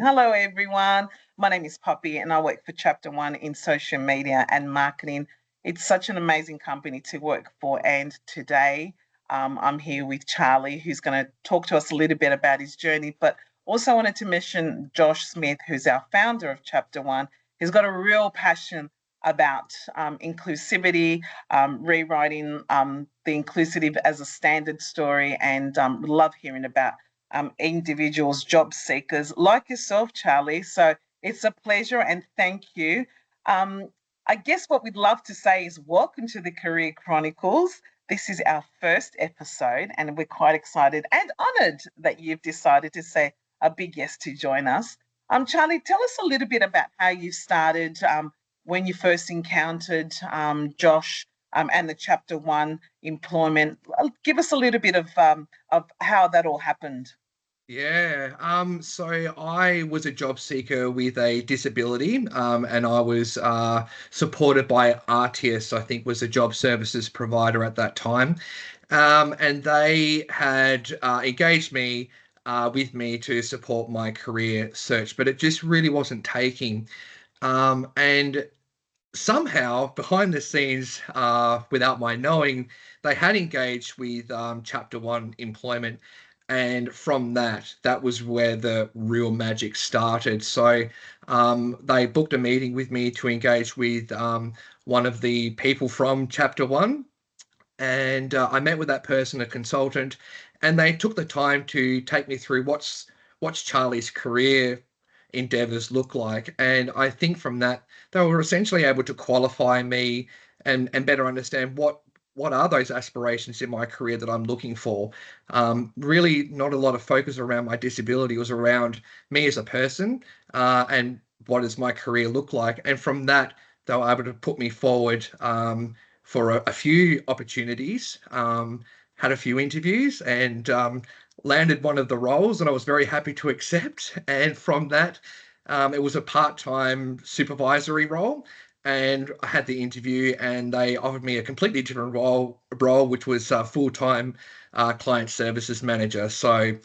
Hello, everyone. My name is Poppy, and I work for Chapter One in social media and marketing. It's such an amazing company to work for. And today, I'm here with Charley, who's going to talk to us a little bit about his journey. But also wanted to mention Josh Smith, who's our founder of Chapter One. He's got a real passion about inclusivity, rewriting the inclusive as a standard story, and love hearing about individuals, job seekers like yourself, Charley. So it's a pleasure and thank you. Um, I guess what we'd love to say is welcome to the Career Chronicles. This is our first episode, and we're quite excited and honoured that you've decided to say a big yes to join us. Charley, tell us a little bit about how you started, when you first encountered Josh, and the Chapter One employment. Give us a little bit of how that all happened. So I was a job seeker with a disability, and I was supported by RTS, I think was a job services provider at that time. And they had engaged me with me to support my career search, but it just really wasn't taking. And somehow behind the scenes, without my knowing, they had engaged with Chapter One employment, and from that was where the real magic started. So they booked a meeting with me to engage with one of the people from Chapter One, and I met with that person, a consultant, and they took the time to take me through what's Charlie's career endeavors look like. And I think from that, they were essentially able to qualify me and better understand what are those aspirations in my career that I'm looking for. Really, not a lot of focus around my disability. It was around me as a person, and what does my career look like. And from that, they were able to put me forward for a few opportunities. Had a few interviews, and landed one of the roles, and I was very happy to accept. And from that, it was a part-time supervisory role, and I had the interview, and they offered me a completely different role, which was full-time client services manager. So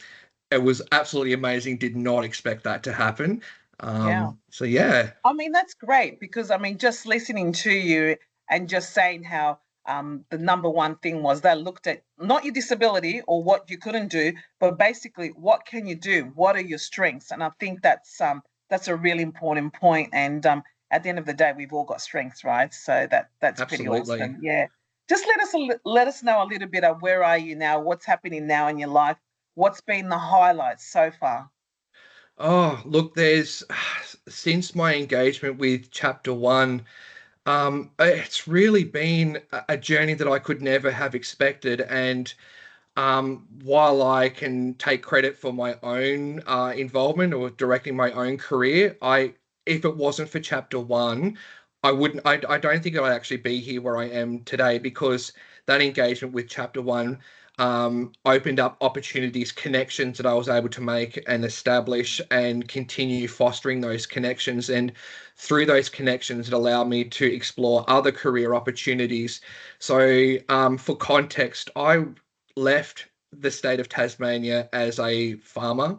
it was absolutely amazing. Did not expect that to happen. Yeah. So yeah. I mean, that's great because just listening to you and just saying how the number one thing was they looked at not your disability or what you couldn't do, but basically what can you do? What are your strengths? And I think that's a really important point. And at the end of the day, we've all got strengths, right? So that's pretty Absolutely. awesome. Yeah. Just let us know a little bit of where are you now, what's happening now in your life, what's been the highlights so far. Oh, look, there's since my engagement with Chapter One, it's really been a journey that I could never have expected. And while I can take credit for my own involvement or directing my own career, if it wasn't for Chapter One, I wouldn't. I don't think I'd actually be here where I am today, because that engagement with Chapter One opened up opportunities, connections that I was able to make and establish and continue fostering those connections. And through those connections, it allowed me to explore other career opportunities. So, for context, I left the state of Tasmania as a farmer,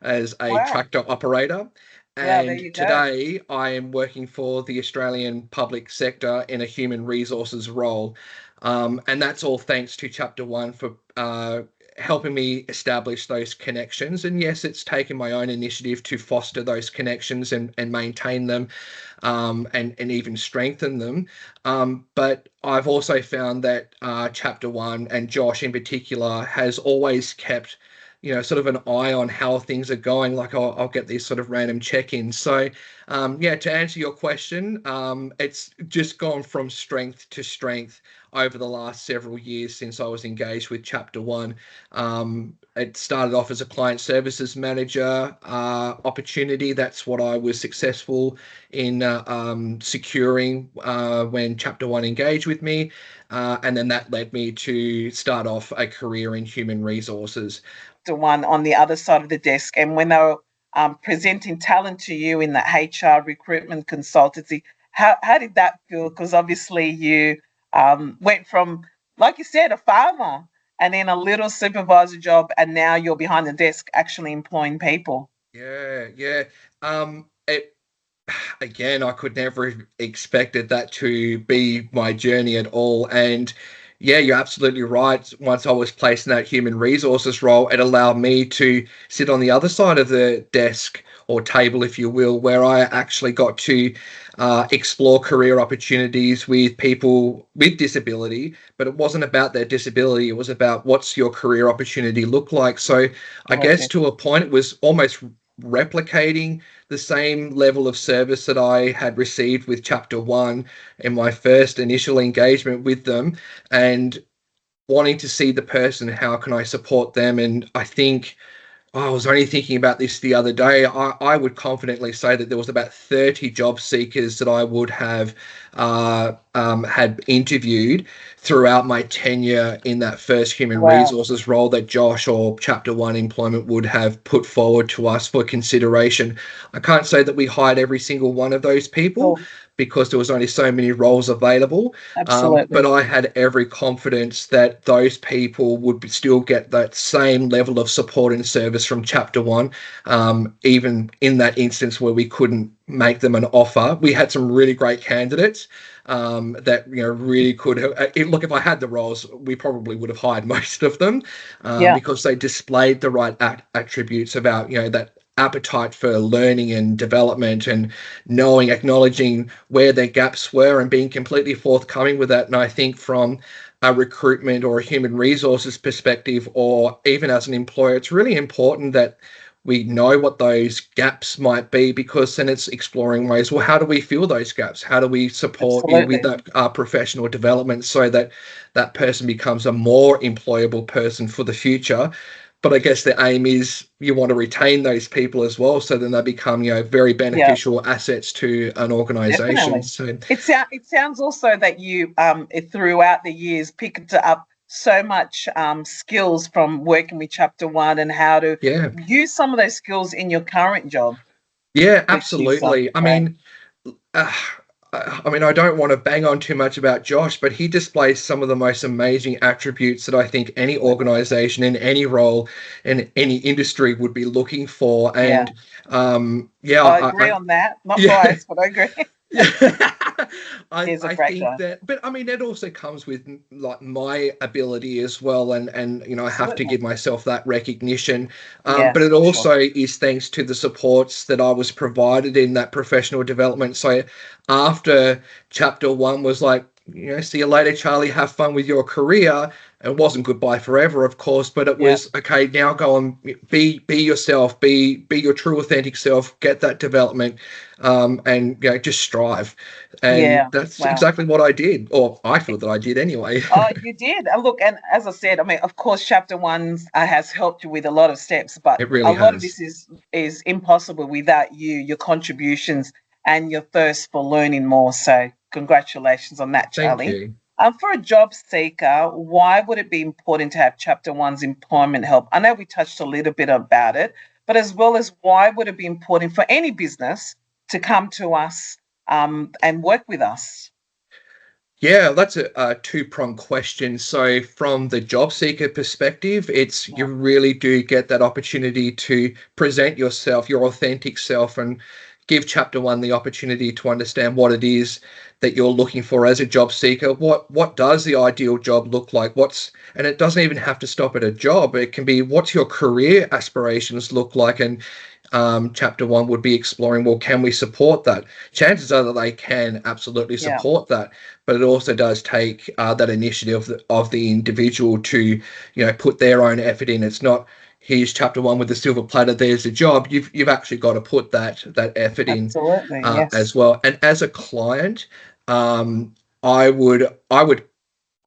as a Wow. tractor operator. Yeah, there And you go. today I am working for the Australian public sector in a human resources role. And that's all thanks to Chapter One for helping me establish those connections. And yes, it's taken my own initiative to foster those connections and maintain them, and even strengthen them. But I've also found that Chapter One, and Josh in particular, has always kept, sort of an eye on how things are going. Like I'll get these sort of random check-ins. So, yeah, to answer your question, it's just gone from strength to strength over the last several years since I was engaged with Chapter One. It started off as a client services manager opportunity. That's what I was successful in securing when Chapter One engaged with me. And then that led me to start off a career in human resources. The one on the other side of the desk. And when they were presenting talent to you in the HR recruitment consultancy, how did that feel? Because obviously you went from, like you said, a farmer and then a little supervisor job, and now you're behind the desk actually employing people. Yeah, yeah. It again, I could never have expected that to be my journey at all. And yeah, you're absolutely right. Once I was placed in that human resources role, it allowed me to sit on the other side of the desk or table, if you will, where I actually got to explore career opportunities with people with disability. But it wasn't about their disability, it was about what's your career opportunity look like. So I guess Absolutely. to a point, it was almost replicating the same level of service that I had received with Chapter One in my first initial engagement with them, and wanting to see the person, how can I support them? And I think I was only thinking about this the other day. I would confidently say that there was about 30 job seekers that I would have had interviewed throughout my tenure in that first human Wow. resources role that Josh or Chapter One Employment would have put forward to us for consideration. I can't say that we hired every single one of those people Cool. because there was only so many roles available. But Absolutely. I had every confidence that those people would still get that same level of support and service from Chapter One, even in that instance where we couldn't make them an offer. We had some really great candidates that really could have. Look, if I had the roles, we probably would have hired most of them Yeah. because they displayed the right attributes about that appetite for learning and development and knowing, acknowledging where their gaps were and being completely forthcoming with that. And I think from a recruitment or a human resources perspective, or even as an employer, it's really important that we know what those gaps might be, because then it's exploring ways, well, how do we fill those gaps? How do we support you with Absolutely. that professional development so that that person becomes a more employable person for the future? But I guess the aim is you want to retain those people as well, so then they become, very Yeah. beneficial assets to an organization. Definitely. So It sounds also that you throughout the years picked up so much skills from working with Chapter One and how to yeah, use some of those skills in your current job, yeah, which is absolutely. great. Uh, I don't want to bang on too much about Josh, but he displays some of the most amazing attributes that I think any Absolutely. organization in any role in any industry would be looking for. Yeah. And yeah, I agree on that. Not yeah, biased, but I agree. yeah. He's a I great think guy. that, but I mean, that also comes with like my ability as well, and I have to Absolutely. give myself that recognition. But Yes, it for sure. also is thanks to the supports that I was provided in that professional development. So after Chapter One was like, see you later, Charlie. Have fun with your career. It wasn't goodbye forever, of course, but it Yeah. was okay. Now go and be yourself, be your true authentic self. Get that development, and just strive. And Yeah. that's Wow. exactly what I did, or I feel that I did anyway. Oh, you did. And look, and as I said, I mean, of course, Chapter One has helped you with a lot of steps, but It a really lot of has. this is impossible without you, your contributions, and your thirst for learning more. So, congratulations on that, Thank Charlie. you. For a job seeker, why would it be important to have Chapter One's employment help? I know we touched a little bit about it, but as well as why would it be important for any business to come to us and work with us? Yeah, that's a two-pronged question. So, from the job seeker perspective, it's you Yeah. really do get that opportunity to present yourself, your authentic self, and give Chapter One the opportunity to understand what it is that you're looking for as a job seeker. What does the ideal job look like? And it doesn't even have to stop at a job. It can be what's your career aspirations look like, and Chapter One would be exploring, well, can we support that? Chances are that they can absolutely Yeah. support that, but it also does take that initiative of the individual to put their own effort in. It's not, here's Chapter One with the silver platter, there's a job. You've actually got to put that effort in Absolutely. Yes. as well. And as a client, um, I would I would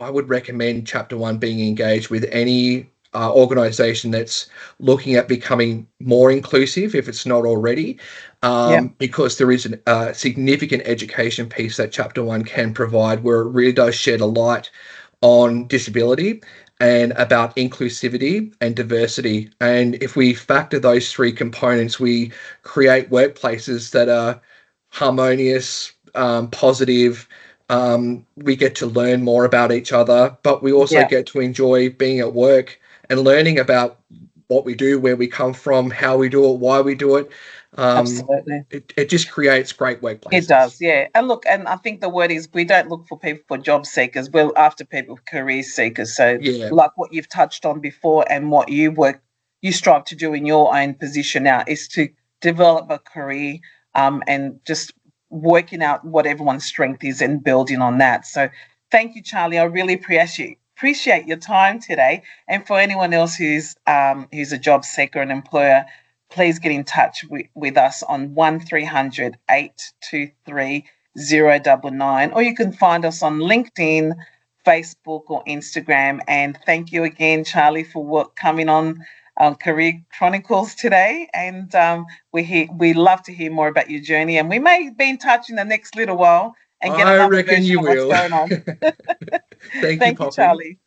I would recommend Chapter One being engaged with any organization that's looking at becoming more inclusive, if it's not already, Yeah. because there is a significant education piece that Chapter One can provide, where it really does shed a light on disability and about inclusivity and diversity. And if we factor those three components, we create workplaces that are harmonious, positive. We get to learn more about each other, but we also Yeah. get to enjoy being at work and learning about what we do, where we come from, how we do it, why we do it. Absolutely. It just creates great It workplaces. does, yeah. And look, and I think the word is we don't look for people for job seekers. We're after people for career seekers. So, Yeah. like what you've touched on before, and what you strive to do in your own position now is to develop a career, and just working out what everyone's strength is and building on that. So, thank you, Charlie. I really appreciate your time today. And for anyone else who's a job seeker and employer, please get in touch with us on 1300 823 099, or you can find us on LinkedIn, Facebook, or Instagram. And thank you again, Charlie, for coming on Career Chronicles today. And we love to hear more about your journey, and we may be in touch in the next little while and get I another reckon version you of what's will. going on. Thank you, Thank you, Poppy. Charlie.